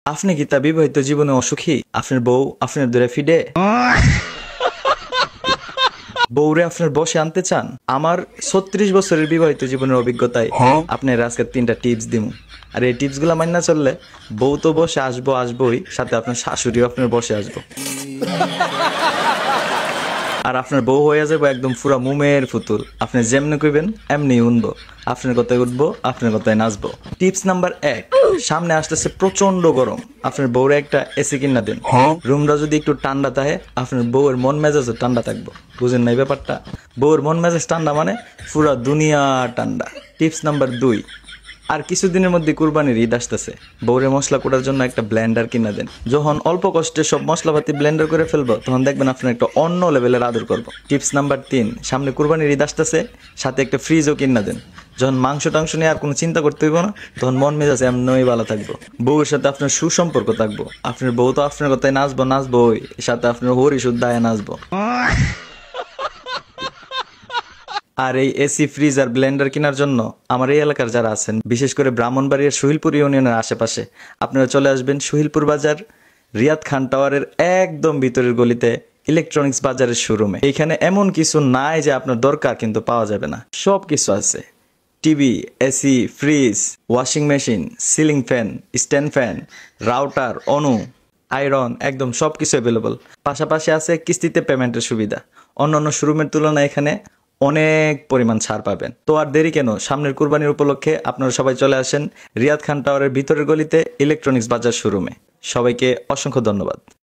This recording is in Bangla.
আপনি কি তা বিবাহিত জীবনে অসুখী? আপনার বউ আপনার ধরে ফিডে? বউরে আপনার বসে আনতে চান? আমার 36 বছরের বিবাহিত জীবনের অভিজ্ঞতায় আপনার আজকে 3টা টিপস দিমু। আর এই টিপস গুলা মান্য চললে বউ তো বসে আসবোই, সাথে আপনার শাশুড়িও আপনার বসে আসবো। আর আপনার বউ হয়ে যাবো একদম পুরা মুমের ফুতুল। আপনি যেমনি কইবেন এমনি উনবো, আপনার কথায় উঠবো, আপনার কথায় নাচবো। টিপস নাম্বার 1, সামনে আসতেছে প্রচন্ড গরম, আপনার বউরে একটা এসি কিনা দেন। রুমটা যদি একটু ঠান্ডা থাকে, আপনার বউয়ের মন মেজাজও ঠান্ডা থাকবো। বুঝেন নাই ব্যাপারটা? বউয়ের মন মেজাজ ঠান্ডা মানে পুরা দুনিয়া ঠান্ডা। টিপস নাম্বার 2, আর কিছুদিনের মধ্যে কুরবানির ঈদ আসতেছে, বউরে মশলা করার জন্য একটা ব্লেন্ডার কিনা দেন। যখন অল্প কষ্টে সব মশলাপাতি ব্লেন্ডার করে ফেলবো, তখন দেখবেন আপনার একটা অন্য লেভেলের আদর করবো। টিপস নাম্বার 3, সামনে কুরবানির ঈদ আসতেছে, সাথে একটা ফ্রিজও কিনা দেন। যখন মাংস টাংস নিয়ে আর কোনো চিন্তা করতে হইব না, তখন মন মেজাজ এমনই ভালো থাকবো। বউয়ের সাথে আপনার সুসম্পর্ক থাকবো। আপনার বউ তো আপনার কথায় নাচবোই, সাথে আপনার হরি শুদ্ধায় নাচবো। আর এই এসি, ফ্রিজ আর ব্লেন্ডার কেনার জন্য আমার এই এলাকার যারা আছেন, বিশেষ করে ব্রাহ্মণবাড়িয়ার সুহিলপুর ইউনিয়নের আশেপাশে, আপনারা চলে আসবেন সুহিলপুর বাজার, রিয়াদ খান টাওয়ারের একদম ভিতরের গলিতে ইলেকট্রনিক্স বাজারের শোরুমে। এখানে এমন কিছু নাই যে আপনার দরকার কিন্তু পাওয়া যাবে না, সব কিছু আছে। TV, AC, fridge, washing machine, ceiling fan, stand fan, router, অনু, আয়রন, একদম সবকিছু অ্যাভেলেবল। পাশাপাশি আছে কিস্তিতে পেমেন্টের সুবিধা। অন্যান্য শোরুমের তুলনায় এখানে অনেক পরিমাণ ছাড় পাবেন। তো আর দেরি কেন, সামনের কুরবানির উপলক্ষে আপনারা সবাই চলে আসেন রিয়াদ খান টাওয়ারের ভিতরের গলিতে ইলেকট্রনিক্স বাজার শোরুমে। সবাইকে অসংখ্য ধন্যবাদ।